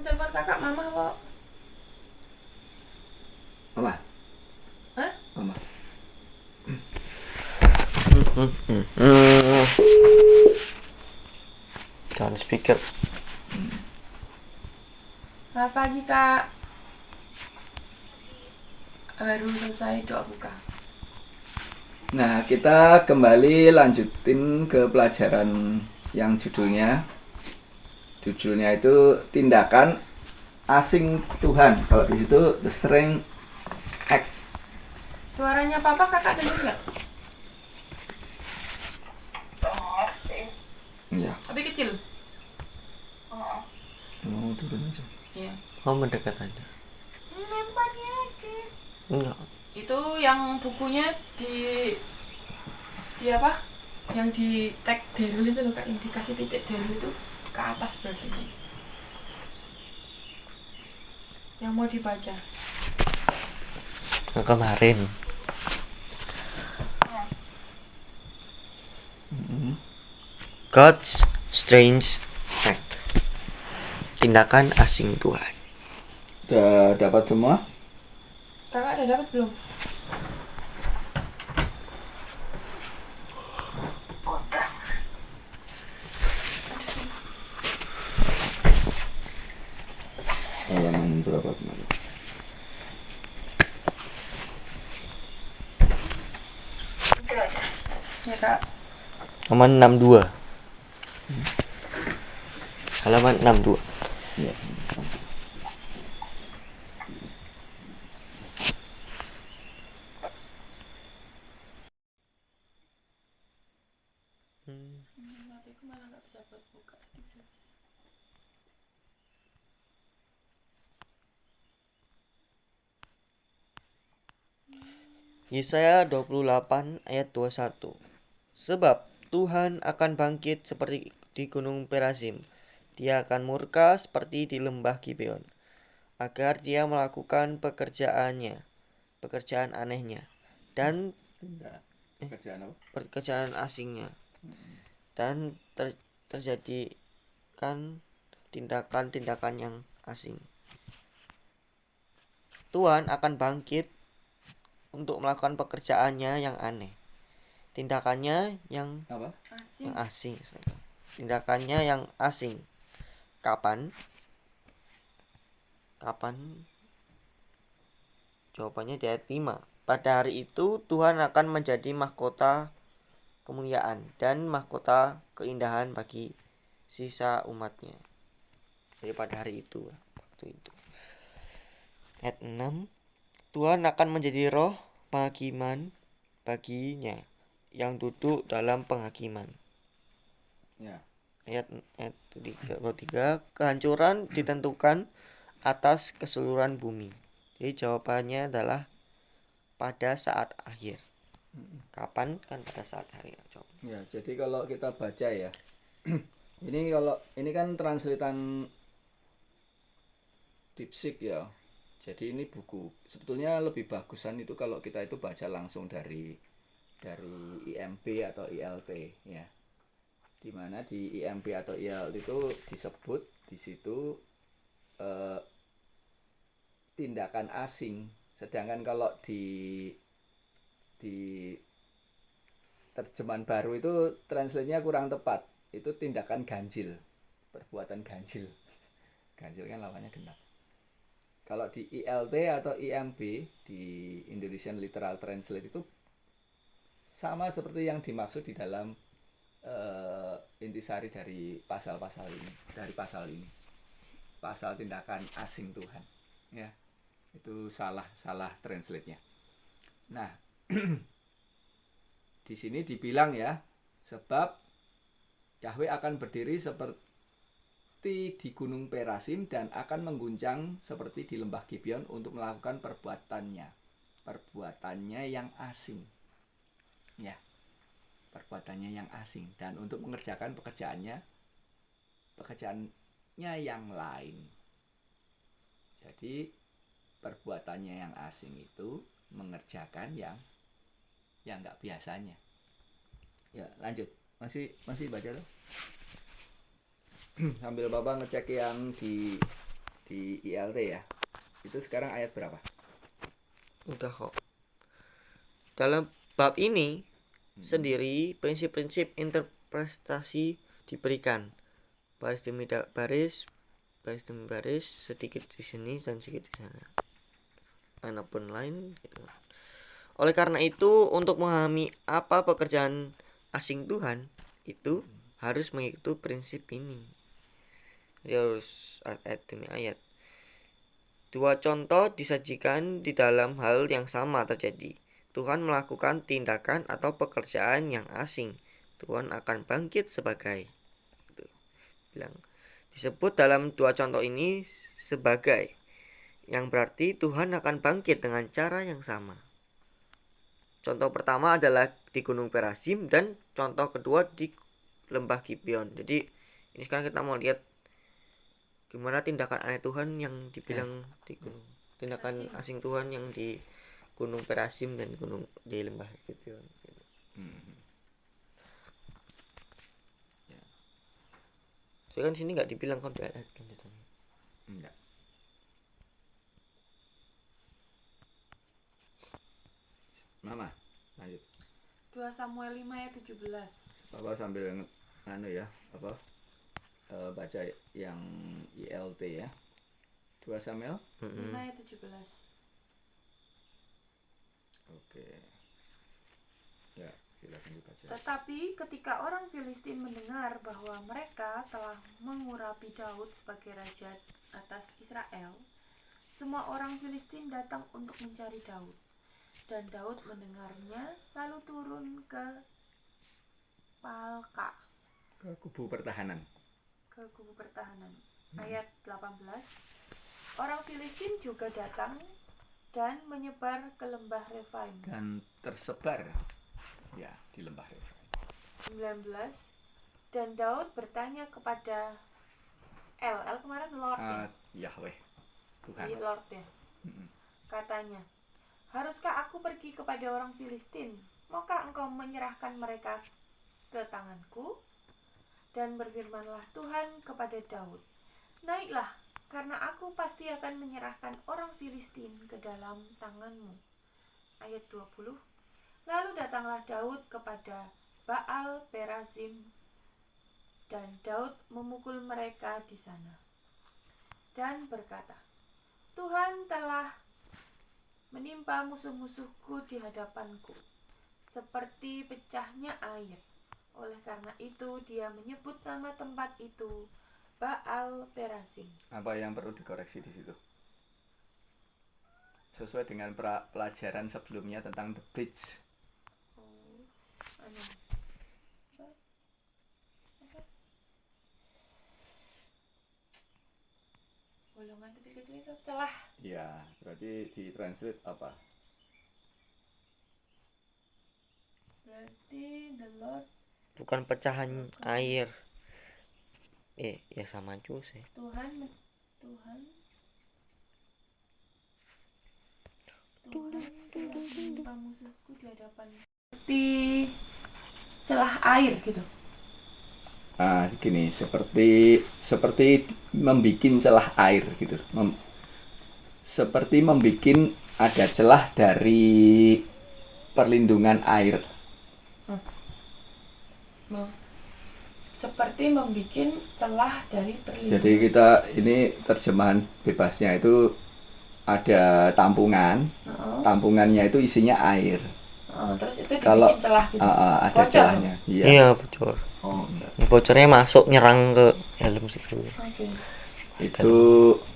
Telepon kakak mama kok. Mama. Hah? Mama. Jangan speaker. Selamat pagi kak. Baru selesai doa buka. Nah, kita kembali lanjutin ke pelajaran yang judulnya itu tindakan asing Tuhan. Kalau di situ the strange act. Suaranya papa kakak dengar nggak? Iya. Tapi kecil. Oh, turun aja. Iya. Kamu mendekat aja. Lemparnya aja. Enggak. Itu yang bukunya di apa? Yang di tag Daryl itu loh kak, yang dikasih titik Daryl itu ke atas bagian. Yang mau dibaca. Yang kemarin. God's strange act. Tindakan asing Tuhan. Udah dapat semua? Kakak udah dapat belum? Halaman berapa kemarin? Ya kak. Halaman 62. Halaman 62. Iya. Aku malah nggak bisa buat buka. Yesaya 28 ayat 21. Sebab Tuhan akan bangkit seperti di gunung Perasim. Dia akan murka seperti di lembah Gibeon, agar dia melakukan pekerjaan anehnya, dan Kerjaan apa? pekerjaan asingnya, dan terjadikan tindakan-tindakan yang asing. Tuhan akan bangkit untuk melakukan pekerjaannya yang aneh, tindakannya yang Apa? asing. Tindakannya yang asing. Kapan? Jawabannya di ayat 5. Pada hari itu Tuhan akan menjadi mahkota kemuliaan dan mahkota keindahan bagi sisa umatnya. Jadi pada hari itu, waktu itu. Ayat 6. Tuhan akan menjadi roh penghakiman baginya yang duduk dalam penghakiman. Ya. Ayat 3. Kehancuran ditentukan atas keseluruhan bumi. Jadi jawabannya adalah pada saat akhir. Kapan? Kan pada saat akhir. Ya, jadi kalau kita baca ya. ini kan translatean Dipsik ya. Jadi ini buku sebetulnya lebih bagusan itu kalau kita itu baca langsung dari IMP atau ILT ya. Dimana di IMP atau ILT itu disebut di situ tindakan asing, sedangkan kalau di terjemahan baru itu translate-nya kurang tepat, itu tindakan ganjil, perbuatan ganjil. Ganjil kan lawannya genap. Kalau di ILT atau IMB di Indonesian Literal Translate itu sama seperti yang dimaksud di dalam intisari dari pasal-pasal ini, pasal tindakan asing Tuhan ya, itu salah translate-nya. Nah di sini dibilang ya, sebab Yahweh akan berdiri seperti di gunung Perasim dan akan mengguncang seperti di lembah Gibeon untuk melakukan perbuatannya yang asing ya, perbuatannya yang asing, dan untuk mengerjakan pekerjaannya yang lain. Jadi perbuatannya yang asing itu mengerjakan yang nggak biasanya. Ya lanjut, masih baca tuh. Sambil Bapak ngecek yang di di ILT ya. Itu sekarang ayat berapa? Udah kok. Dalam bab ini sendiri prinsip-prinsip interpretasi diberikan. Baris demi baris, baris demi baris, sedikit di sini dan sedikit di sana. Manapun lain gitu. Oleh karena itu, untuk memahami apa pekerjaan asing Tuhan itu harus mengikuti prinsip ini. Jadi harus ayat demi ayat. Dua contoh disajikan di dalam hal yang sama terjadi. Tuhan melakukan tindakan atau pekerjaan yang asing. Tuhan akan bangkit sebagai. Gitu. Bilang. Disebut dalam dua contoh ini sebagai. Yang berarti Tuhan akan bangkit dengan cara yang sama. Contoh pertama adalah di Gunung Perasim dan contoh kedua di Lembah Gibeon. Jadi ini sekarang kita mau lihat gimana tindakan aneh Tuhan yang dibilang di gunung, tindakan asing Tuhan yang di Gunung Perasim dan di Lembah Gibeon. Soalnya kan sini nggak dibilang kan di ayat lanjutannya. Enggak. Mama, lanjut. 2 Samuel 5 ayat 17. Bapak sambil ya, baca yang ILT ya. 2 Samuel 5 ayat 17. Oke. Ya, silakan dibaca. Tetapi ketika orang Filistin mendengar bahwa mereka telah mengurapi Daud sebagai raja atas Israel, semua orang Filistin datang untuk mencari Daud. Dan Daud mendengarnya lalu turun ke Palka, Ke kubu pertahanan. Ayat 18. Orang Filistin juga datang dan menyebar ke lembah Refaim. Dan tersebar ya di lembah Refaim. 19. Dan Daud bertanya kepada El kemarin Lord ya? Yahweh Tuhan. Iya, Lord ya. Katanya, haruskah aku pergi kepada orang Filistin? Maukah engkau menyerahkan mereka ke tanganku? Dan berfirmanlah Tuhan kepada Daud, naiklah, karena aku pasti akan menyerahkan orang Filistin ke dalam tanganmu. Ayat 20. Lalu datanglah Daud kepada Baal Perazim, dan Daud memukul mereka di sana. Dan berkata, Tuhan telah menimpa musuh-musuhku di hadapanku, seperti pecahnya air. Oleh karena itu dia menyebut nama tempat itu Baal Perazim. Apa yang perlu dikoreksi di situ? Sesuai dengan pelajaran sebelumnya tentang the bridge. Golongan kecil-kecil itu celah. Ya, berarti di translate apa? Berarti the Lord, Bukan pecahan air. Ya sama juga sih. Tuhan telah menimpa musuhku di hadapan, seperti celah air gitu. Gini, seperti membikin celah air gitu. Seperti membikin ada celah dari perlindungan air. Seperti membikin celah dari perlindungan. Jadi kita ini terjemahan bebasnya itu ada tampungan. Tampungannya itu isinya air. Terus itu dibikin Kalau celah gitu. ada Bocor. celahnya. Iya bocor. Bocornya masuk nyerang ke helm situ. Oke.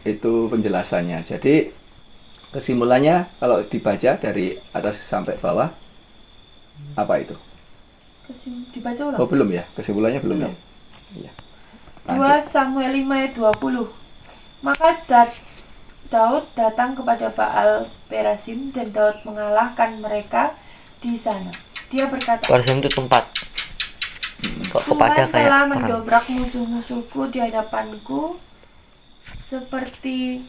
Itu penjelasannya. Jadi kesimpulannya kalau dibaca dari atas sampai bawah apa itu? Dibaca ulang. Oh belum ya, kesimpulannya belum ya. Iya. 2 Samuel 5 ayat 20. Maka Daud datang kepada Baal Perazim dan Daud mengalahkan mereka di sana. Dia berkata, Perazim itu tempat. Kok kepada Tuhan kayak telah orang. mendobrak musuh-musuhku di hadapanku seperti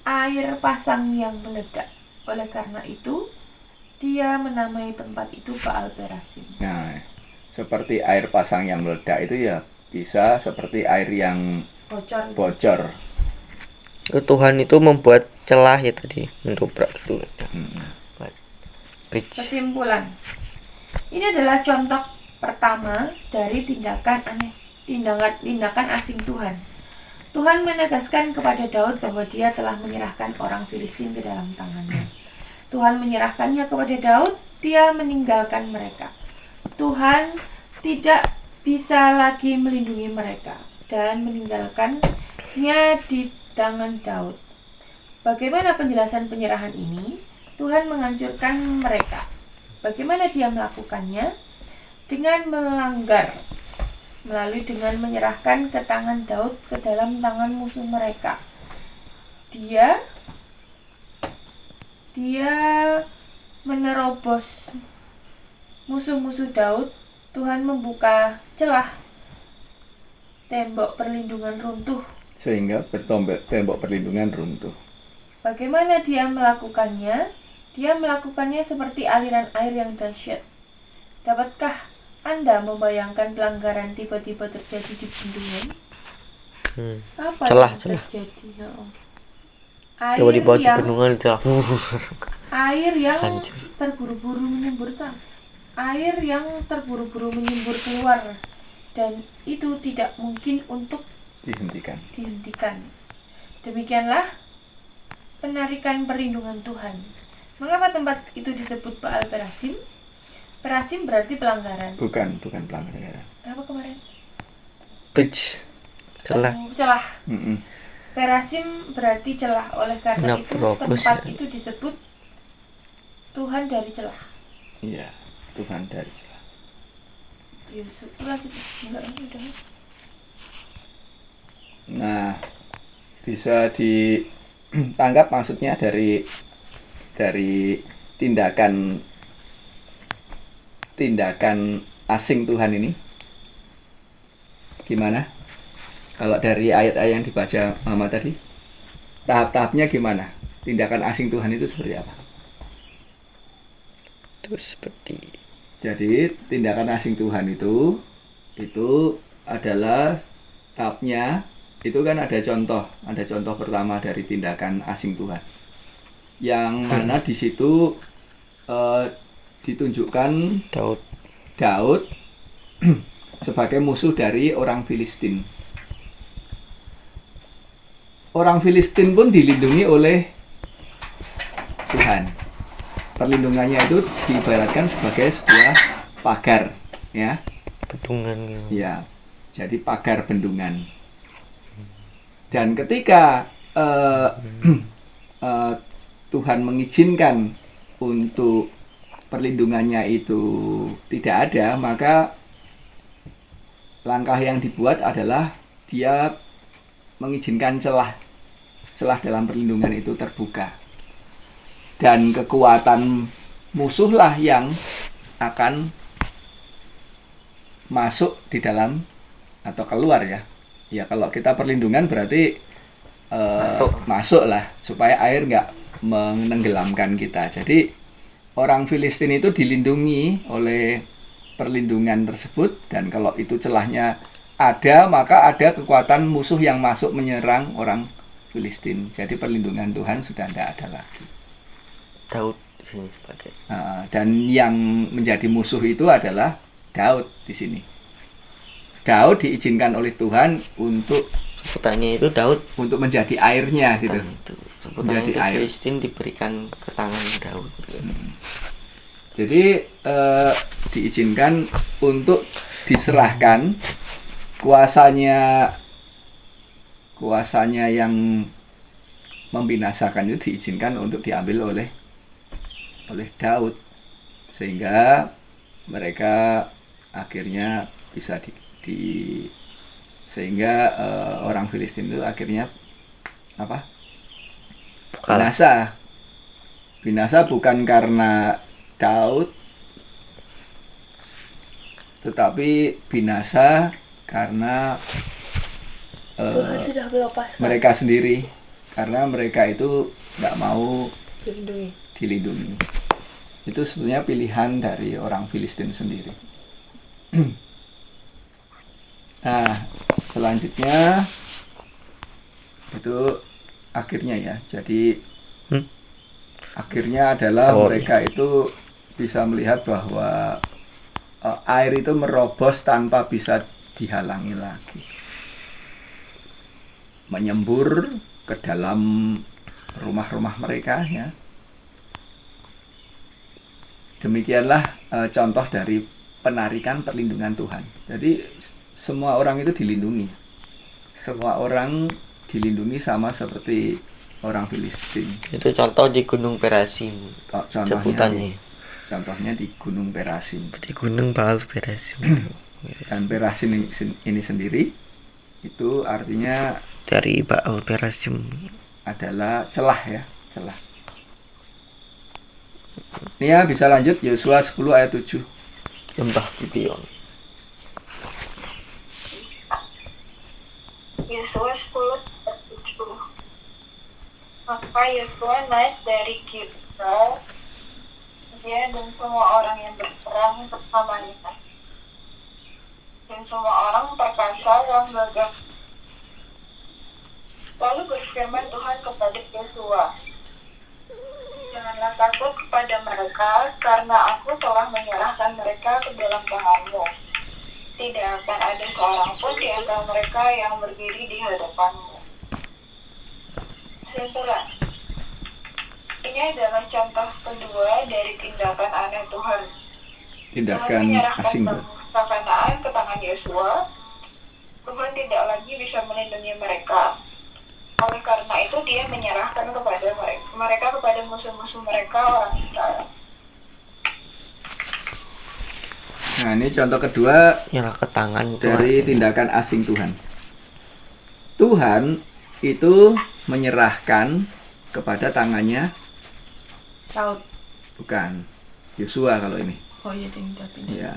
air pasang yang meledak. Oleh karena itu dia menamai tempat itu Baal Perazim. Nah, seperti air pasang yang meledak itu ya bisa seperti air yang bocor. Tuhan itu membuat celah ya tadi, mendobrak gitu. Buat bridge. Kesimpulan. Ini adalah contoh pertama dari tindakan asing Tuhan. Tuhan menegaskan kepada Daud bahwa dia telah menyerahkan orang Filistin ke dalam tangannya. Tuhan menyerahkannya kepada Daud, dia meninggalkan mereka. Tuhan tidak bisa lagi melindungi mereka dan meninggalkannya di tangan Daud. Bagaimana penjelasan penyerahan ini? Tuhan menghancurkan mereka. Bagaimana dia melakukannya? Dengan dengan menyerahkan ke tangan Daud ke dalam tangan musuh mereka. Dia menerobos musuh-musuh Daud. Tuhan membuka celah, tembok perlindungan runtuh. Sehingga tembok perlindungan runtuh. Bagaimana dia melakukannya? Dia melakukannya seperti aliran air yang dahsyat. Dapatkah Anda membayangkan pelanggaran tiba-tiba terjadi di bendungan? Apa yang terjadi? Tiba-tiba di bendungan itu air yang terburu-buru menyembur keluar, dan itu tidak mungkin untuk dihentikan. Demikianlah penarikan perlindungan Tuhan. Mengapa tempat itu disebut Baal Perasim? Perasim berarti pelanggaran. Bukan pelanggaran. Apa kemarin? Bridge. Celah. Perasim berarti celah. Oleh karena itu tempat itu disebut Tuhan dari celah. Iya, Tuhan dari celah. Yusuf lagi enggak udah. Nah, bisa ditangkap maksudnya dari tindakan asing Tuhan ini gimana? Kalau dari ayat-ayat yang dibaca Mama tadi, tahap-tahapnya gimana? Tindakan asing Tuhan itu seperti apa? Jadi tindakan asing Tuhan itu adalah tahapnya. Itu kan ada contoh pertama dari tindakan asing Tuhan, yang mana di situ ditunjukkan Daud sebagai musuh dari orang Filistin. Orang Filistin pun dilindungi oleh Tuhan. Perlindungannya itu diibaratkan sebagai sebuah pagar, ya. Bendungan. Ya, jadi pagar bendungan. Dan ketika Tuhan mengizinkan untuk perlindungannya itu tidak ada, maka langkah yang dibuat adalah dia mengizinkan celah dalam perlindungan itu terbuka, dan kekuatan musuhlah yang akan masuk di dalam atau keluar, ya. Ya, kalau kita perlindungan berarti masuk lah, supaya air nggak menenggelamkan kita. Jadi orang Filistin itu dilindungi oleh perlindungan tersebut, dan kalau itu celahnya ada, maka ada kekuatan musuh yang masuk menyerang orang Filistin. Jadi perlindungan Tuhan sudah tidak ada lagi. Daud di sini sebagai. Dan yang menjadi musuh itu adalah Daud di sini. Daud diizinkan oleh Tuhan untuk sebutannya itu Daud untuk menjadi airnya gitu. Sebutannya itu air. Filistin diberikan ke tangan Daud. Jadi diizinkan untuk diserahkan kuasanya yang membinasakan itu diizinkan untuk diambil oleh Daud, sehingga mereka akhirnya bisa sehingga orang Filistin itu akhirnya binasa bukan karena Daud, tetapi binasa karena mereka sendiri, karena mereka itu nggak mau dilindungi. Itu sebenarnya pilihan dari orang Filistin sendiri. Nah, selanjutnya Itu akhirnya ya. Jadi Hmm? akhirnya adalah Oh, mereka itu bisa melihat bahwa air itu merobos tanpa bisa dihalangi lagi, menyembur ke dalam rumah-rumah mereka ya. Demikianlah contoh dari penarikan perlindungan Tuhan. Jadi semua orang itu dilindungi. Semua orang dilindungi sama seperti orang Filistin. Itu contoh di Gunung Perasim. Contohnya di Gunung Perasim. Di Gunung Baal Perasim. Dan Perasim ini sendiri itu artinya Dari Baal Perasim adalah celah ya, celah. Ini ya bisa lanjut Yosua 10 ayat 7. Lembah Gibeon. Yosua 10 ayat 7. Maka Yosua naik dari Gilgal, dia dan semua orang yang berperang bersamanya. Dan semua orang perkasa yang gagah. Lalu berfirman Tuhan kepada Yosua, janganlah takut kepada mereka, karena aku telah menyerahkan mereka ke dalam tanganmu. Tidak akan ada seorang pun di antara mereka yang berdiri di hadapanmu. Kesimpulan. Ini adalah contoh kedua dari tindakan aneh Tuhan. Tindakan menyerahkan asing. bangsa Kanaan ke tangan Yosua. Tuhan tidak lagi bisa melindungi mereka. Oleh karena itu dia menyerahkan kepada mereka kepada musuh-musuh mereka, orang Israel. Nah, ini contoh kedua Nyerah ke tangan dari Tuhan. tindakan asing Tuhan. Tuhan itu menyerahkan kepada tangannya, Saud. bukan Yosua kalau ini. Oh iya, pindah. Ya.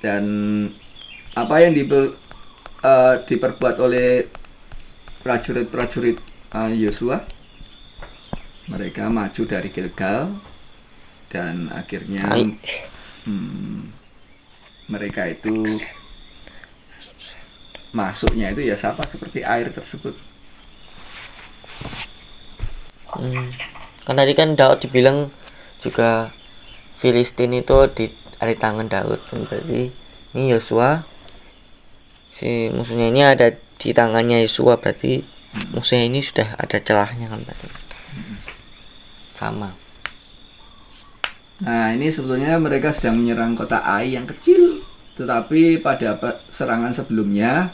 Dan apa yang diperbuat oleh prajurit-prajurit Yosua, mereka maju dari Gilgal dan akhirnya mereka itu masuknya itu ya sama seperti air tersebut. Kan tadi kan Daud dibilang juga Filistin itu di tangan Daud, kan berarti ini Yosua, si musuhnya ini ada di tangannya Yosua, berarti musuhnya ini sudah ada celahnya kan berarti. Sama. Nah, ini sebetulnya mereka sedang menyerang kota Ai yang kecil, tetapi pada serangan sebelumnya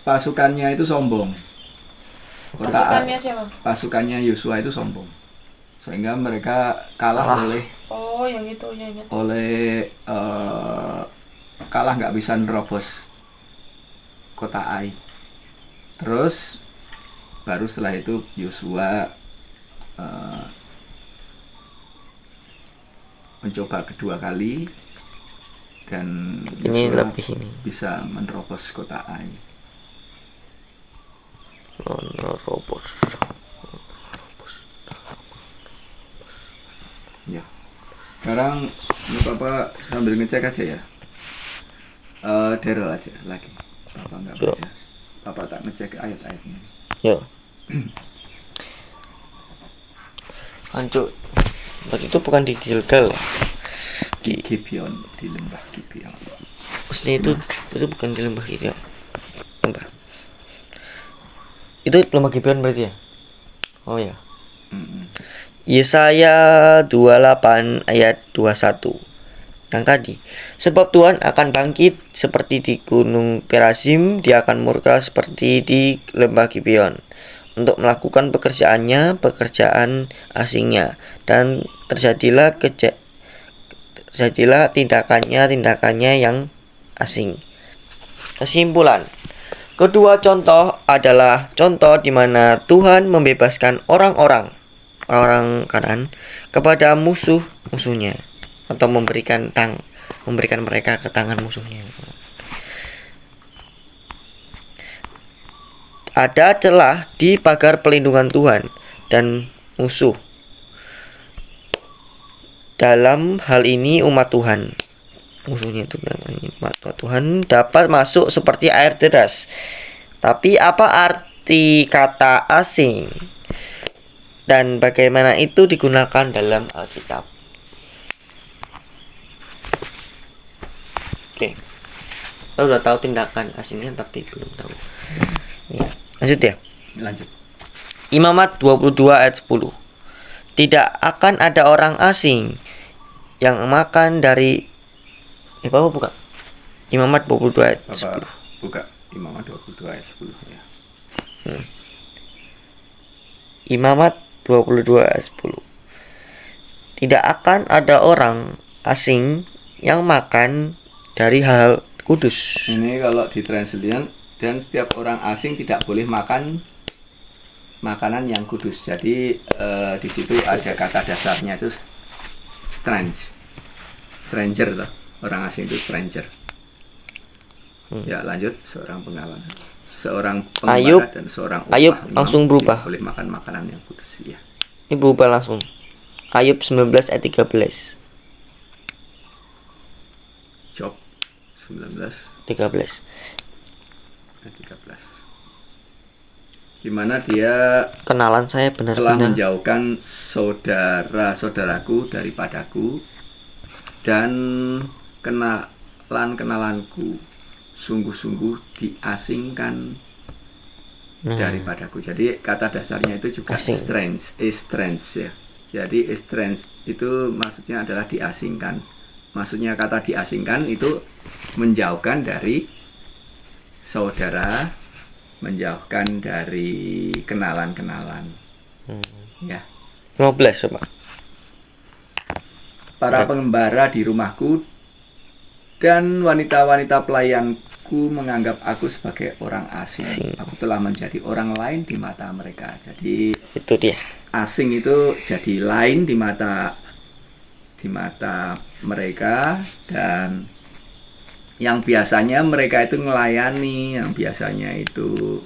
pasukannya itu sombong. Pasukannya siapa? Pasukannya Yosua itu sombong, sehingga mereka kalah oleh yang itu. Kalah nggak bisa nerobos kota Ai. Terus baru setelah itu Yosua mencoba kedua kali dan Ini Yosua lebih ini. bisa menerobos kota Ai. Menerobos. Ya. Sekarang ini Papa sambil ngecek aja ya. Daryl aja lagi. Papa nggak baca. Papa tak ngecek ayat-ayatnya. Yo. Lanjut. Berarti itu bukan di Gilgal. Di Gibeon, di lembah Gibeon. Maksudnya itu bukan di lembah Gibeon. Lembah. Itu lembah Gibeon berarti ya? Oh ya. Yesaya 28 ayat 21. Yang tadi, sebab Tuhan akan bangkit seperti di gunung Perasim, dia akan murka seperti di lembah Gibeon untuk melakukan pekerjaan asingnya, dan terjadilah tindakannya yang asing. Kesimpulan, kedua contoh adalah contoh di mana Tuhan membebaskan orang Kanaan kepada musuhnya, atau memberikan mereka ke tangan musuhnya. Ada celah di pagar pelindungan Tuhan dan musuh. Dalam hal ini umat Tuhan, musuhnya itu umat Tuhan dapat masuk seperti air deras. Tapi apa arti arti kata asing dan bagaimana itu digunakan dalam Alkitab. Oke. Kita udah tahu tindakan asingnya tapi belum tahu. Ya, lanjut ya. Lanjut. Imamat 22 ayat 10. Tidak akan ada orang asing yang makan dari Bapak buka. Imamat 22 ayat 10. Bapak buka Imamat 22 ayat 10 ya. Imamat 22 ayat 10. Tidak akan ada orang asing yang makan dari hal kudus. Ini kalau di translation, dan setiap orang asing tidak boleh makan makanan yang kudus. Jadi di situ ada kata dasarnya itu stranger toh. Orang asing itu stranger. Ya lanjut, seorang pengalaman, seorang Ayub, pengembara dan seorang upah Ayub imam langsung berubah. tidak boleh makan makanan yang kudus. Ya. Ini berubah langsung. Ayub 19 ayat 13. Job 19 13. ayat 13. Gimana dia Kenalan saya telah benar-benar menjauhkan saudara-saudaraku daripadaku dan kenalan-kenalanku sungguh-sungguh diasingkan daripadaku. Jadi kata dasarnya itu juga Asing. strange ya. Jadi strange itu maksudnya adalah diasingkan. Maksudnya kata diasingkan itu menjauhkan dari saudara, menjauhkan dari kenalan-kenalan. Ya. 15 coba. Para pengembara di rumahku dan wanita-wanita pelayanku menganggap aku sebagai orang asing. Aku telah menjadi orang lain di mata mereka. Jadi Itu dia. asing itu jadi lain di mata mereka, dan yang biasanya mereka itu melayani, yang biasanya itu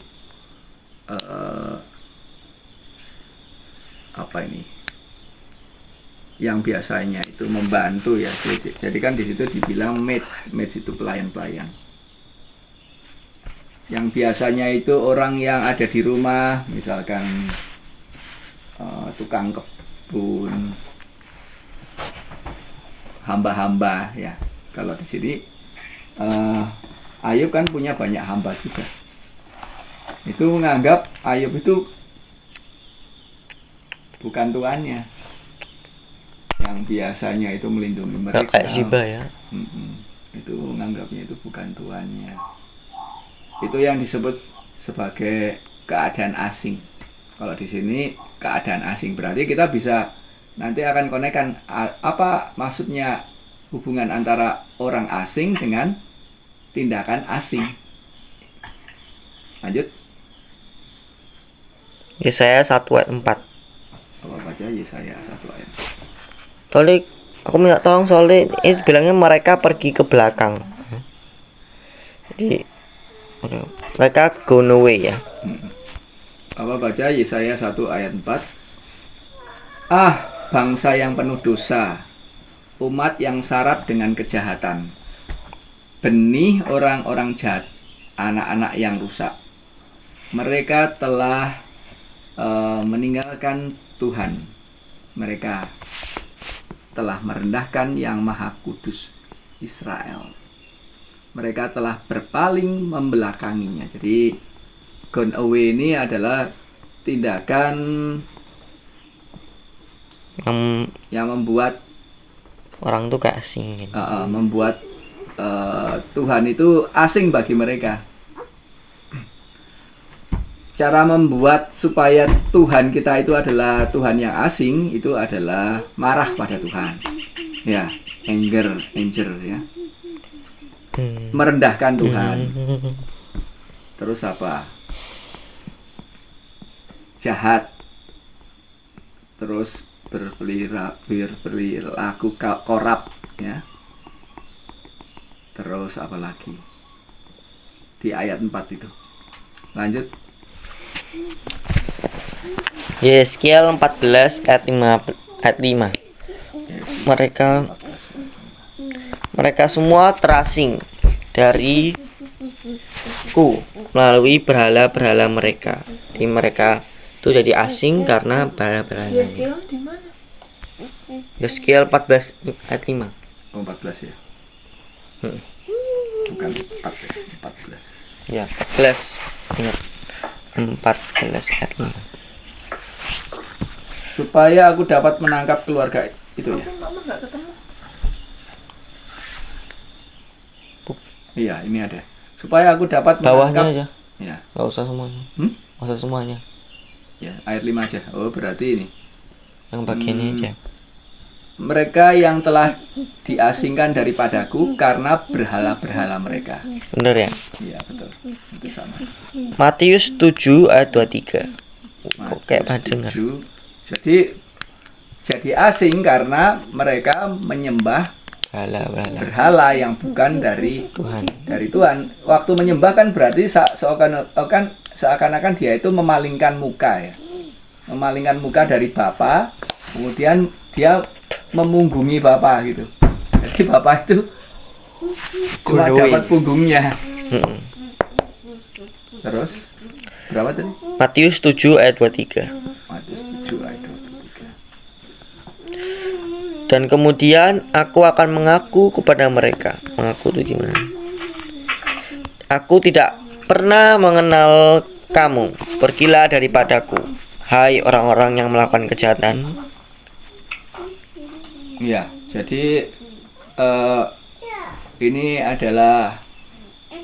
yang biasanya itu membantu ya. Jadi kan di situ dibilang maids itu pelayan-pelayan. Yang biasanya itu orang yang ada di rumah, misalkan tukang kebun, hamba-hamba ya. Kalau di sini Ayub kan punya banyak hamba juga. Itu menganggap Ayub itu bukan tuannya, yang biasanya itu melindungi mereka. Kayak Ziba ya. Itu menganggapnya itu bukan tuannya. Itu yang disebut sebagai keadaan asing. Kalau di sini keadaan asing berarti kita bisa nanti akan konekkan apa maksudnya hubungan antara orang asing dengan tindakan asing. Lanjut. Yesaya 1 ayat 4. Apa baca Yesaya 1 ayat. Soalnya aku minta tolong, soalnya ini bilangnya mereka pergi ke belakang. Jadi mereka gone away ya. Apa baca Yesaya 1 ayat 4. Ah, bangsa yang penuh dosa, umat yang syarat dengan kejahatan, benih orang-orang jahat, anak-anak yang rusak. Mereka telah meninggalkan Tuhan. Mereka telah merendahkan yang Maha Kudus Israel. Mereka telah berpaling membelakanginya. Jadi gone away ini adalah tindakan yang membuat orang tuh kayak asing gitu. Membuat Tuhan itu asing bagi mereka. Cara membuat supaya Tuhan kita itu adalah Tuhan yang asing itu adalah marah pada Tuhan. Ya, anger ya. Merendahkan Tuhan. Terus apa? Jahat. Terus berperilaku korup ya. Terus apa lagi? Di ayat 4 itu. Lanjut. Yeskiel 14 ayat 5. Mereka semua terasing dariku. melalui berhala-berhala mereka. Jadi mereka itu jadi asing karena berhala-berhala. Yeskiel di mana? Yeskiel 14 ayat 5. Oh, 14 ya. Bukan 14. Ya, 14. Ingat. 14 ayat 5. Supaya aku dapat menangkap keluarga itu ya. Tapi mama nggak ketemu. Iya, ini ada. Supaya aku dapat Bawahnya menangkap. aja. Ya, Enggak usah semuanya. Enggak usah semuanya. ya, ayat 5 aja. Oh, berarti ini. Yang bagian ini aja. Mereka yang telah diasingkan daripadaku karena berhala-berhala mereka. Bener ya? Iya, betul. Itu sama. Matius 7 ayat 23. Kok kayak pada dengar? 7. Jadi asing karena mereka menyembah Berhala-berhala berhala yang bukan dari Tuhan. Tuhan. Waktu menyembah kan berarti seakan-akan dia itu memalingkan muka ya. Memalingkan muka dari Bapa, kemudian dia memunggungi Bapa gitu. Jadi Bapa itu cuma Gundui. dapat punggungnya. Mm-mm. Terus berapa tadi? Matius 7 ayat 23. Matius 7 ayat 23. Dan kemudian aku akan mengaku kepada mereka. Mengaku itu gimana? Aku tidak pernah mengenal kamu. Pergilah daripadaku, hai orang-orang yang melakukan kejahatan. Iya, jadi ini adalah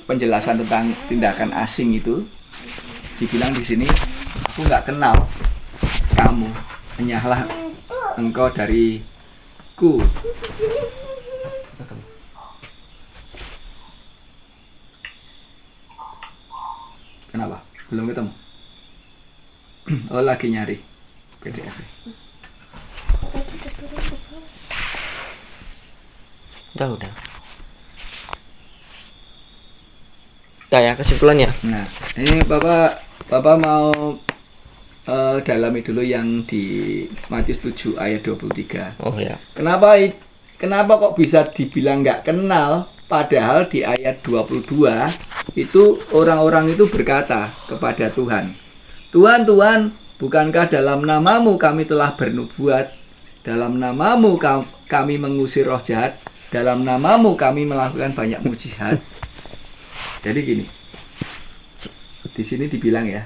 penjelasan tentang tindakan asing itu. Dibilang di sini, aku nggak kenal kamu, hanyalah engkau dariku. Kenapa? Belum ketemu? Oh, lagi nyari PDF. Udah. Nah ya, kesimpulannya. Nah, ini Bapak mau dalami dulu yang di Matius 7 ayat 23. Oh ya. Kenapa kok bisa dibilang nggak kenal, padahal di ayat 22 itu orang-orang itu berkata kepada Tuhan, Tuhan, bukankah dalam namamu kami telah bernubuat, dalam namamu kami mengusir roh jahat, dalam namamu kami melakukan banyak mujizat. Jadi gini, di sini dibilang ya,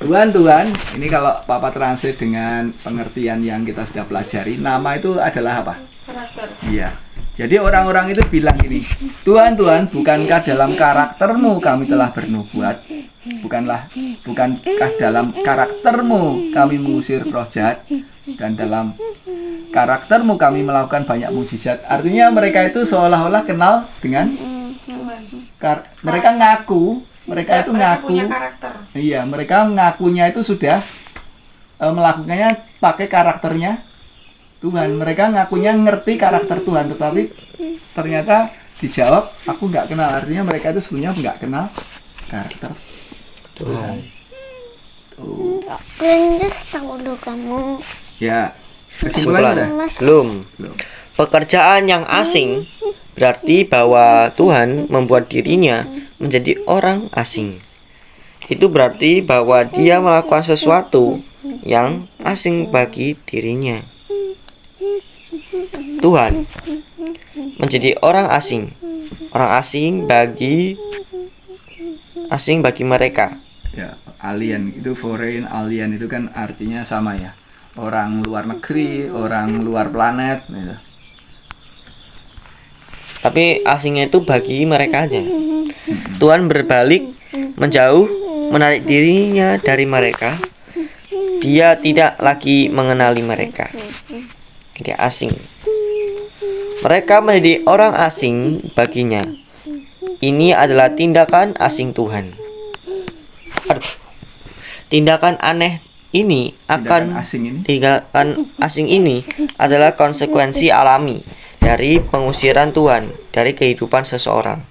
Tuhan, ini kalau Papa translate dengan pengertian yang kita sudah pelajari, nama itu adalah apa? Karakter. Iya. Jadi orang-orang itu bilang gini, Tuhan, bukankah dalam karaktermu kami telah bernubuat? Bukankah dalam karaktermu kami mengusir roh jahat? Dan dalam karaktermu kami melakukan banyak mujizat. Artinya mereka itu seolah-olah kenal dengan mereka ngaku, mereka itu ngaku. Punya karakter. Iya, mereka ngakunya itu sudah melakukannya pakai karakternya Tuhan. Mereka ngakunya ngerti karakter Tuhan, tetapi ternyata dijawab aku nggak kenal. Artinya mereka itu sebenarnya nggak kenal karakter Tuhan. Lanjut tahu dulu kamu. Ya, kesimpulannya udah? Belum. Pekerjaan yang asing berarti bahwa Tuhan membuat dirinya menjadi orang asing. Itu berarti bahwa dia melakukan sesuatu yang asing bagi dirinya. Tuhan menjadi orang asing bagi mereka. Ya, alien itu foreign, alien itu kan artinya sama ya. Orang luar negeri, orang luar planet gitu. Tapi asingnya itu bagi mereka aja. Tuhan berbalik, menjauh, menarik dirinya dari mereka. Dia tidak lagi mengenali mereka. Dia asing. Mereka menjadi orang asing baginya. Ini adalah tindakan asing Tuhan. Tindakan aneh ini tindakan asing ini adalah konsekuensi alami dari pengusiran Tuhan dari kehidupan seseorang.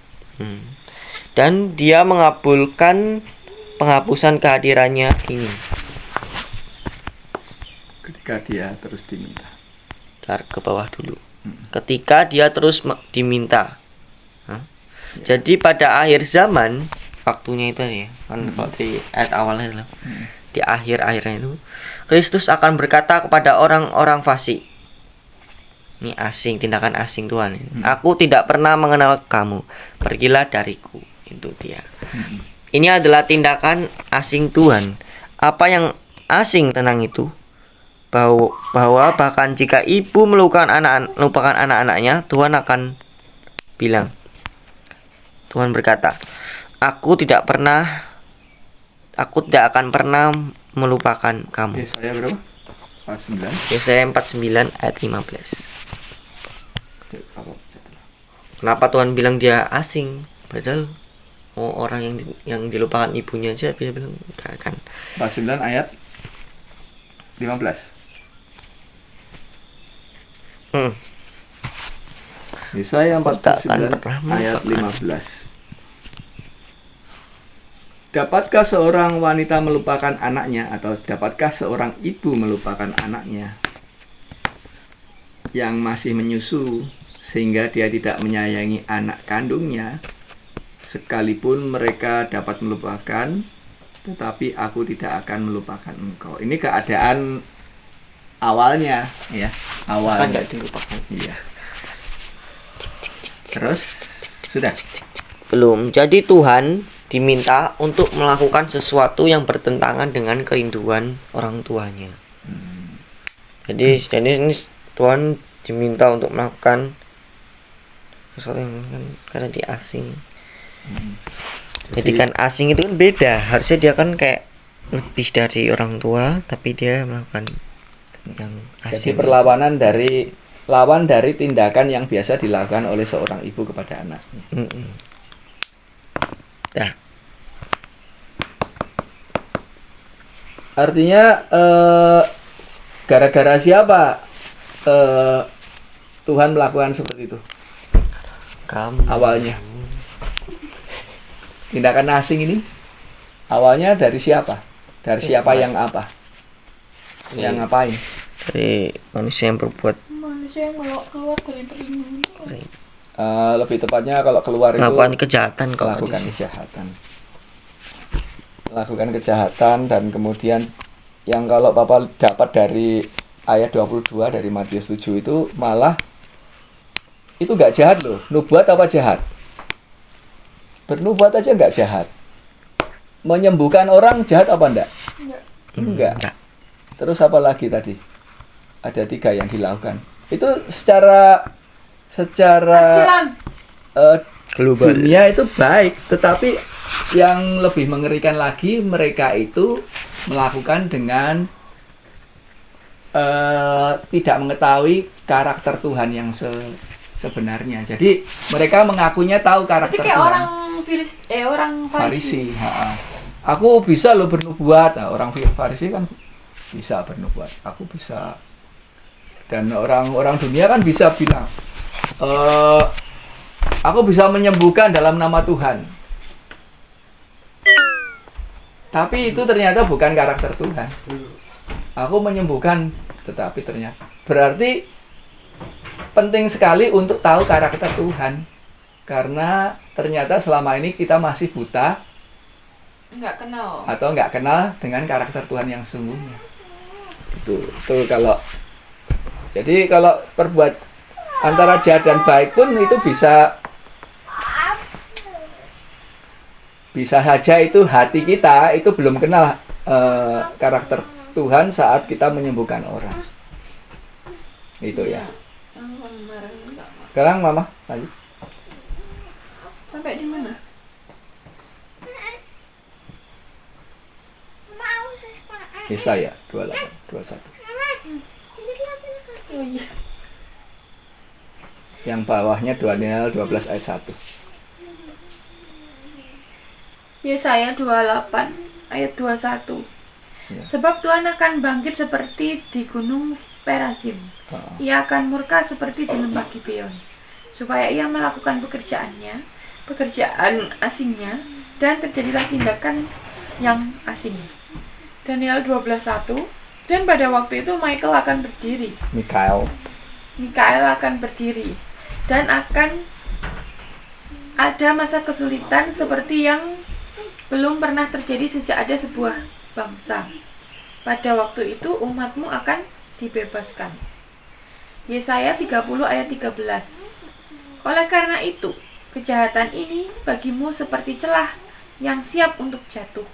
Dan dia mengabulkan penghapusan kehadirannya ini. Ketika dia terus diminta. Ntar ke bawah dulu. Ketika dia terus diminta. Jadi pada akhir zaman waktunya itu ya kan, kalau di ayat awalnya loh, di akhir-akhirnya itu Kristus akan berkata kepada orang-orang fasik, ini asing, tindakan asing Tuhan, aku tidak pernah mengenal kamu, pergilah dariku. Itu dia. Ini adalah tindakan asing Tuhan. Apa yang asing tentang itu? Bahwa bahkan jika ibu melupakan anak-anaknya, Tuhan akan bilang, Tuhan berkata, aku tidak akan pernah melupakan kamu. Yesaya berapa? 49. Yesaya 49 ayat 15. Kenapa Tuhan bilang dia asing? Padahal orang yang dilupakan ibunya aja dia bilang enggak kan. 49 ayat 15. Yesaya 49 ayat 15. Dapatkah seorang wanita melupakan anaknya, atau dapatkah seorang ibu melupakan anaknya yang masih menyusu, sehingga dia tidak menyayangi anak kandungnya? Sekalipun mereka dapat melupakan, tetapi aku tidak akan melupakan engkau. Ini keadaan awalnya, ya. Awalnya Tidak dilupakan. iya. Terus sudah. Belum. Jadi Tuhan diminta untuk melakukan sesuatu yang bertentangan dengan kerinduan orang tuanya. Jadi ini Tuhan diminta untuk melakukan sesuatu yang karena dia asing. Jadi kan asing itu kan beda. Harusnya dia kan kayak lebih dari orang tua, tapi dia melakukan yang Jadi asing. perlawanan lawan dari tindakan yang biasa dilakukan oleh seorang ibu kepada anaknya. Nah, Artinya gara-gara siapa Tuhan melakukan seperti itu kamu awalnya? Tindakan asing ini awalnya dari siapa? Dari siapa yang apa? Yang ngapain? dari manusia yang berbuat Manusia yang keluar dari perlindungan. Lebih tepatnya kalau keluar itu melakukan kejahatan, melakukan kejahatan, dan kemudian yang kalau Papa dapat dari ayat 22 dari Matius 7 itu malah itu nggak jahat loh. Nubuat apa jahat? Bernubuat aja nggak jahat. Menyembuhkan orang jahat apa enggak? Enggak. Terus apa lagi tadi? Ada 3 yang dilakukan. Itu secara global. dunia itu baik, tetapi yang lebih mengerikan lagi, mereka itu melakukan dengan tidak mengetahui karakter Tuhan yang sebenarnya. Jadi mereka mengakunya tahu karakter Jadi kayak Tuhan. orang Farisi. Aku bisa loh bernubuat. Nah, orang Farisi kan bisa bernubuat. Aku bisa. Dan orang dunia kan bisa bilang, aku bisa menyembuhkan dalam nama Tuhan. Tapi itu ternyata bukan karakter Tuhan. Aku menyembuhkan, tetapi ternyata berarti penting sekali untuk tahu karakter Tuhan. Karena ternyata selama ini kita masih buta atau nggak kenal dengan karakter Tuhan yang sesungguhnya. Itu kalau jadi kalau perbuat antara jahat dan baik pun itu bisa saja itu hati kita itu belum kenal karakter Tuhan saat kita menyembuhkan orang. Itu ya. Sekarang Mama lanjut. Sampai di mana? Yesaya 28, 21. Oh iya. Yang bawahnya Daniel 12 ayat 1. Yesaya 28 ayat 21. Ya. Sebab Tuhan akan bangkit seperti di gunung Perasim. Ia akan murka seperti di lembah Gibeon, supaya ia melakukan pekerjaan asingnya, dan terjadilah tindakan yang asing. Daniel 12:1. Dan pada waktu itu Mikael akan berdiri dan akan ada masa kesulitan seperti yang belum pernah terjadi sejak ada sebuah bangsa. Pada waktu itu umatmu akan dibebaskan. Yesaya 30 ayat 13. Oleh karena itu, kejahatan ini bagimu seperti celah yang siap untuk jatuh,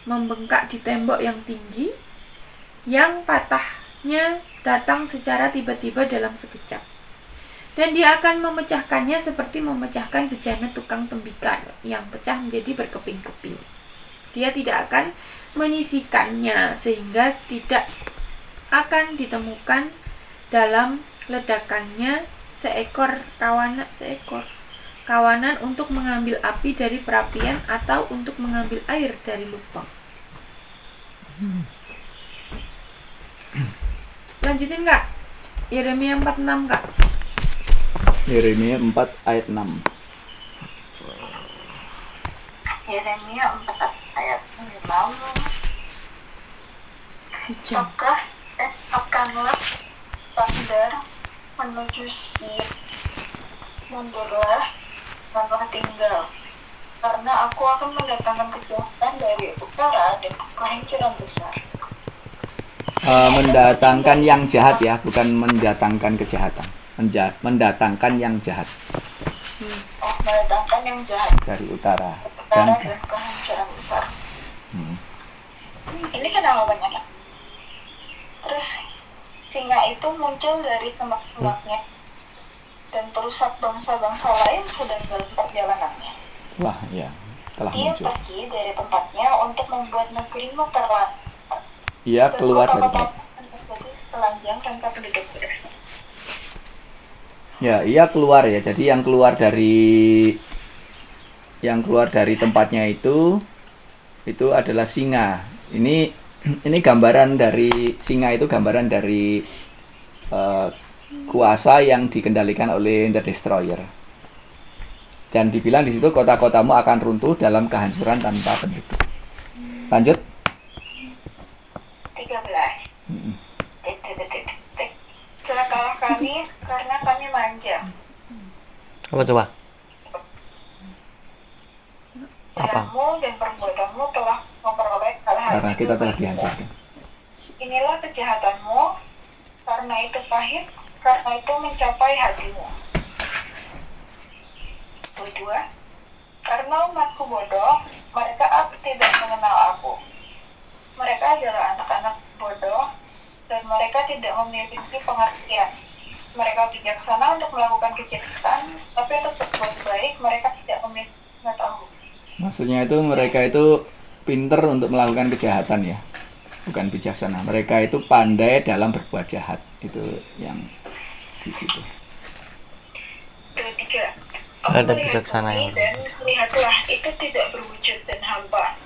membengkak di tembok yang tinggi, yang patahnya datang secara tiba-tiba dalam sekejap. Dan dia akan memecahkannya seperti memecahkan bejana tukang tembikar yang pecah menjadi berkeping-keping. Dia tidak akan menyisihkannya sehingga tidak akan ditemukan dalam ledakannya seekor kawanan untuk mengambil api dari perapian atau untuk mengambil air dari lubang. Lanjutin Kak. Yeremia 46 Kak. Yeremia 4 ayat 6. Yeremia 4 ayat 6. Hujan. Akanlah standar menuju Sir, mundurlah, janganlah tinggal, karena aku akan mendatangkan kejahatan dari utara dan kehancuran besar. Mendatangkan yang jahat ya, bukan mendatangkan kejahatan. Mendatangkan yang jahat Mendatangkan yang jahat dari utara dan dan kehancuran besar. hmm. Ini kan nama banyak. Terus singa itu muncul dari tempat-tempatnya dan perusak bangsa-bangsa lain sedang dalam perjalanannya. Wah ya, telah Dia muncul. pergi dari tempatnya untuk membuat negerimu terlantar. Ia Dan keluar dari kota-kota tempat. akan menjadi telanjang tanpa penduduk. Ya, ia keluar ya. Jadi yang keluar dari tempatnya itu adalah singa. Ini gambaran dari singa, itu gambaran dari kuasa yang dikendalikan oleh The Destroyer. Dan dibilang di situ kota-kotamu akan runtuh dalam kehancuran tanpa penduduk. Lanjut. 13. Celakalah kami karena kami manja. Apa coba? Apa? Jalanmu dan perbuatanmu telah memperoleh kalah Karena kita telah dihancurkan. Inilah kejahatanmu, karena itu pahit, karena itu mencapai hatimu. 22. Karena umatku bodoh, mereka tidak mengenal aku. Mereka adalah anak-anak bodoh, dan mereka tidak memiliki pengertian. Mereka bijaksana untuk melakukan kejahatan, tapi untuk berbuat baik mereka tidak memiliki pengetahuan. Maksudnya itu mereka itu pinter untuk melakukan kejahatan ya, bukan bijaksana. Mereka itu pandai dalam berbuat jahat, itu yang di situ. 23. Ada bijaksana yang dan lihatlah itu tidak berwujud dan hampa,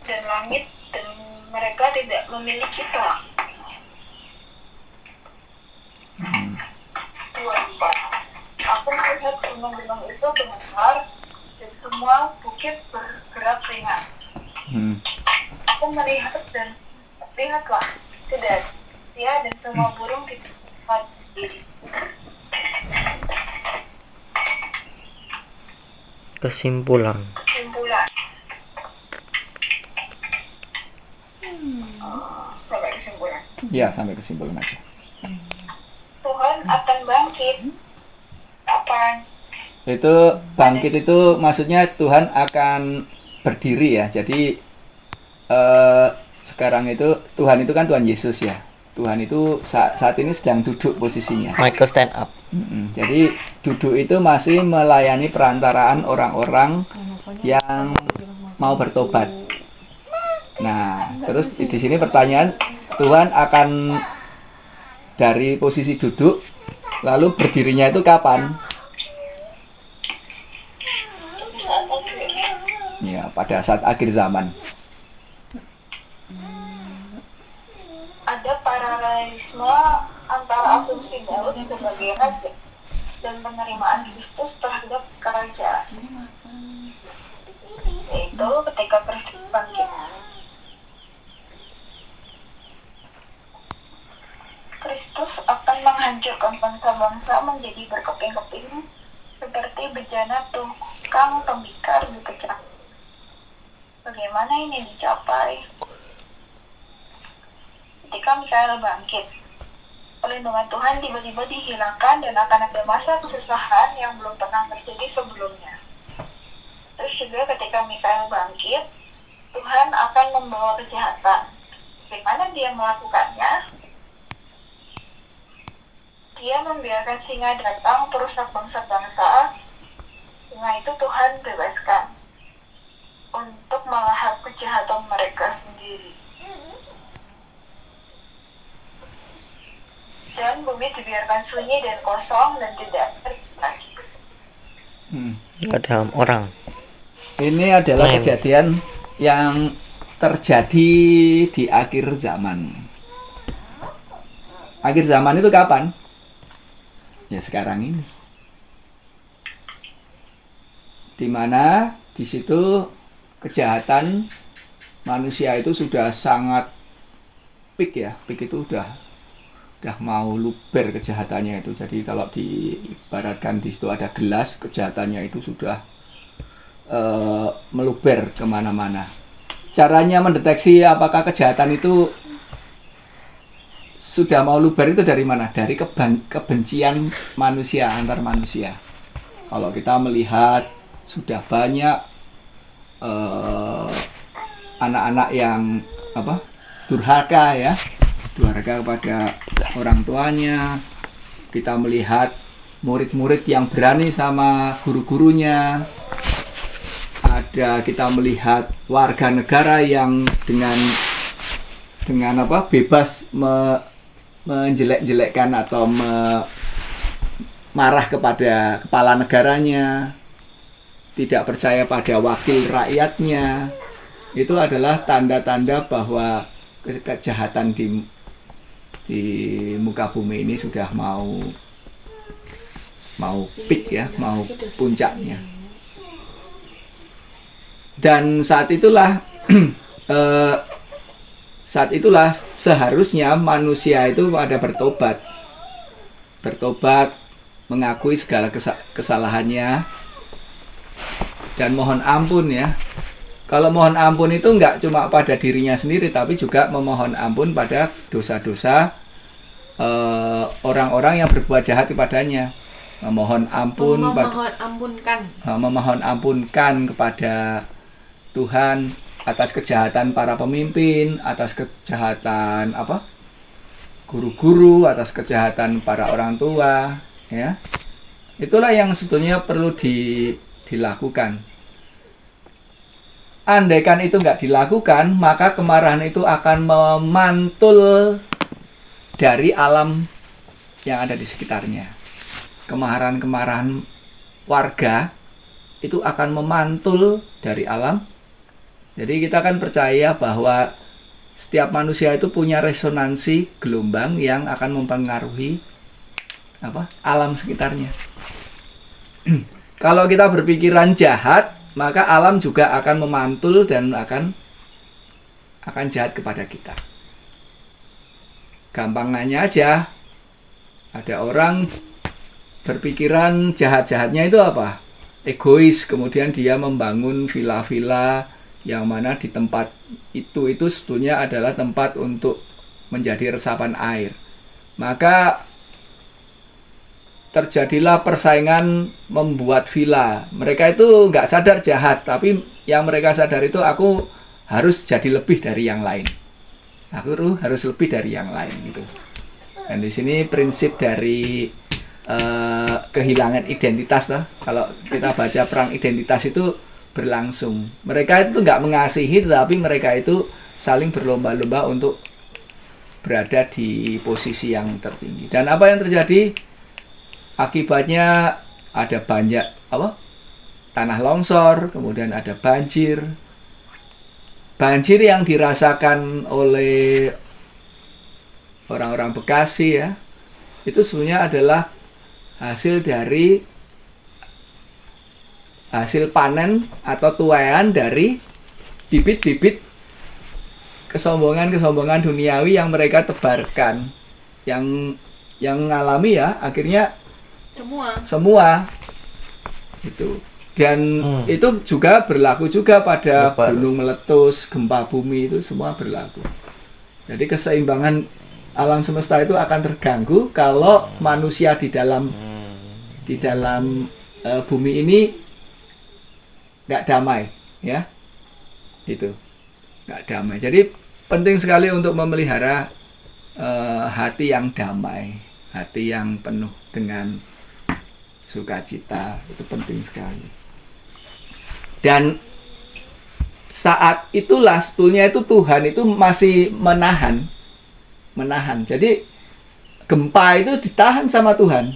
dan langit dan mereka tidak memiliki terang. 24. Aku melihat gunung-gunung itu gemetar dan semua bukit bergerak ringan. Aku melihat dan lihatlah, tidak dia dan semua burung di tempat diri. Kesimpulan. Sampai kesimpulan. Ya, sampai kesimpulan aja. Tuhan akan bangkit. Kapan? Itu bangkit itu maksudnya Tuhan akan berdiri ya. Jadi sekarang itu Tuhan itu kan Tuhan Yesus ya. Tuhan itu saat ini sedang duduk posisinya. Michael stand up. Jadi duduk itu masih melayani perantaraan orang-orang yang mau bertobat. Nah, terus di sini pertanyaan, Tuhan akan dari posisi duduk lalu berdirinya itu kapan? Ya, pada saat akhir zaman. Ada paralelisme antara asumsi Daud sebagai raja dan penerimaan Kristus terhadap kerajaan, yaitu ketika Kristus bangkit. Kristus akan menghancurkan bangsa-bangsa menjadi berkeping-keping seperti bejana tukang tembikar dipecah. Bagaimana ini dicapai? Ketika Mikael bangkit, perlindungan Tuhan tiba-tiba dihilangkan dan akan ada masa kesusahan yang belum pernah terjadi sebelumnya. Terus juga ketika Mikael bangkit, Tuhan akan membawa kejahatan. Bagaimana dia melakukannya? Dia membiarkan singa datang perusak bangsa-bangsa. Singa itu Tuhan bebaskan untuk melahap kejahatan mereka sendiri. Dan bumi dibiarkan sunyi dan kosong dan tidak lagi. Ada orang. Ini adalah Main. kejadian yang terjadi di akhir zaman. Akhir zaman itu kapan? Ya sekarang ini. Di mana di situ kejahatan manusia itu sudah sangat peak ya. Peak itu udah mau luber kejahatannya itu. Jadi kalau diibaratkan di situ ada gelas, kejahatannya itu sudah meluber kemana-mana. Caranya mendeteksi apakah kejahatan itu sudah mau luber itu dari mana? Dari kebencian manusia antar manusia. Kalau kita melihat sudah banyak anak-anak yang durhaka ya, durhaka kepada orang tuanya. Kita melihat murid-murid yang berani sama guru-gurunya. Kita melihat warga negara yang dengan bebas menjelek-jelekkan atau marah kepada kepala negaranya, tidak percaya pada wakil rakyatnya. Itu adalah tanda-tanda bahwa kejahatan di muka bumi ini sudah mau peak ya, mau puncaknya. Dan saat itulah seharusnya manusia itu ada bertobat, mengakui segala kesalahannya dan mohon ampun ya. Kalau mohon ampun itu enggak cuma pada dirinya sendiri, tapi juga memohon ampun pada dosa-dosa orang-orang yang berbuat jahat kepadanya. Memohon ampunkan kepada Tuhan atas kejahatan para pemimpin, atas kejahatan guru-guru, atas kejahatan para orang tua, ya. Itulah yang sebetulnya perlu dilakukan. Andaikan itu nggak dilakukan, maka kemarahan itu akan memantul dari alam yang ada di sekitarnya. Kemarahan-kemarahan warga itu akan memantul dari alam. Jadi kita kan percaya bahwa setiap manusia itu punya resonansi gelombang yang akan mempengaruhi alam sekitarnya. Kalau kita berpikiran jahat, maka alam juga akan memantul dan akan jahat kepada kita. Gampangannya aja, ada orang berpikiran jahat-jahatnya itu apa? Egois, kemudian dia membangun villa-villa yang mana di tempat itu sebetulnya adalah tempat untuk menjadi resapan air. Maka terjadilah persaingan membuat villa. Mereka itu nggak sadar jahat, tapi yang mereka sadar itu aku harus jadi lebih dari yang lain. Aku harus lebih dari yang lain gitu. Dan di sini prinsip dari kehilangan identitas lah. Kalau kita baca perang identitas itu berlangsung. Mereka itu nggak mengasihi, tetapi mereka itu saling berlomba-lomba untuk berada di posisi yang tertinggi. Dan apa yang terjadi? Akibatnya ada banyak tanah longsor, kemudian ada banjir. Banjir yang dirasakan oleh orang-orang Bekasi ya, itu sebenarnya adalah hasil panen atau tuaian dari bibit-bibit kesombongan duniawi yang mereka tebarkan, yang ngalami ya akhirnya semua itu. Dan itu juga berlaku juga pada Lebar. gunung meletus, gempa bumi, itu semua berlaku. Jadi keseimbangan alam semesta itu akan terganggu kalau manusia di dalam bumi ini nggak damai, ya, itu nggak damai. Jadi penting sekali untuk memelihara hati yang damai, hati yang penuh dengan sukacita, itu penting sekali. Dan saat itulah sebetulnya itu Tuhan itu masih menahan. Jadi gempa itu ditahan sama Tuhan,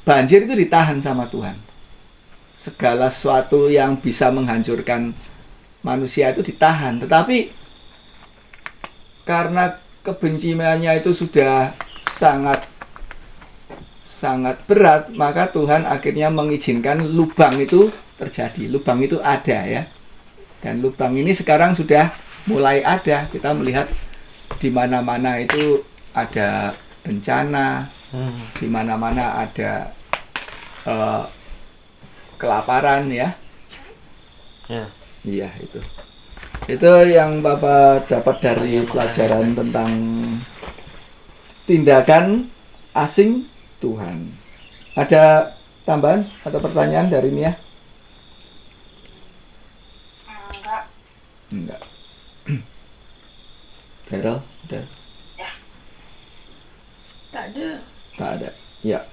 banjir itu ditahan sama Tuhan. Segala sesuatu yang bisa menghancurkan manusia itu ditahan. Tetapi karena kebenciannya itu sudah sangat berat, maka Tuhan akhirnya mengizinkan lubang itu terjadi. Lubang itu ada, ya. Dan lubang ini sekarang sudah mulai ada. Kita melihat di mana-mana itu ada bencana, di mana-mana ada kelaparan, ya. Iya, itu. Itu yang Bapak dapat dari pelajaran tentang tindakan asing Tuhan. Ada tambahan atau pertanyaan dari Mia? Enggak. Daryl, udah? Tak ada. Ya.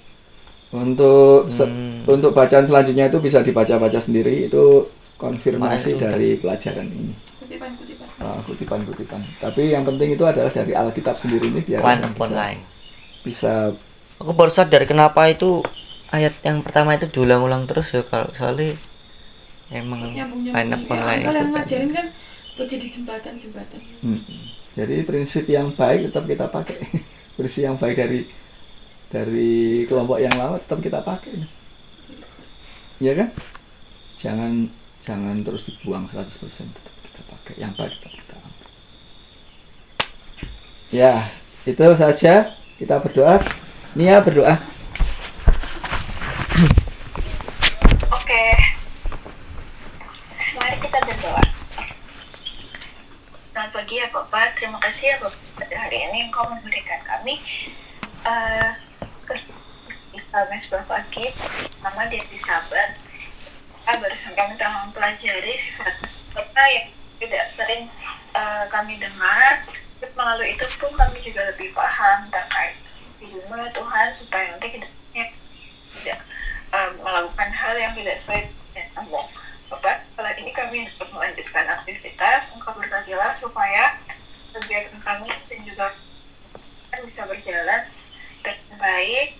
Untuk bacaan selanjutnya itu bisa dibaca-baca sendiri. Itu konfirmasi dari pelajaran ini. Kutipan. Tapi yang penting itu adalah dari Alkitab sendiri ini biar bisa. Aku baru sadar kenapa itu ayat yang pertama itu diulang-ulang terus ya, kalau soalnya emang line up online. Kalau yang ngajarin kan buat jadi jembatan. Jadi prinsip yang baik tetap kita pakai. Prinsip yang baik dari kelompok yang lama tetap kita pakai. Ya kan? Jangan terus dibuang 100%, tetap kita pakai. Yang baik tetap kita ambil. Ya, itu saja. Kita berdoa. Nia berdoa. Oke. Mari kita berdoa. Selamat pagi ya Bapak. Terima kasih ya Bapak pada hari ini Engkau memberikan kami Islam sebelah pagi, pertama di hari Sabat. Barusan kami telah mempelajari sifat Bapak yang tidak sering kami dengar. Melalui itu pun kami juga lebih paham terkait hidupnya Tuhan, supaya nanti kita tidak melakukan hal yang tidak sesuai dengan Allah. Bapak, setelah ini kami dapat melanjutkan aktivitas. Engkau berkatilah supaya kegiatan kami dan juga bisa berjalan dengan baik.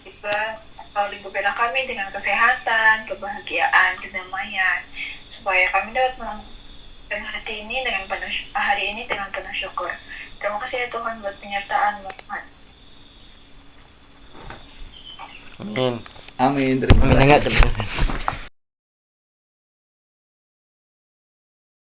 Juga lingkupilah kami dengan kesehatan, kebahagiaan, kedamaian, supaya kami dapat melakukan hari ini dengan penuh syukur. Terima kasih ya Tuhan buat penyertaan-Mu. Amin. Amin. Terima kasih.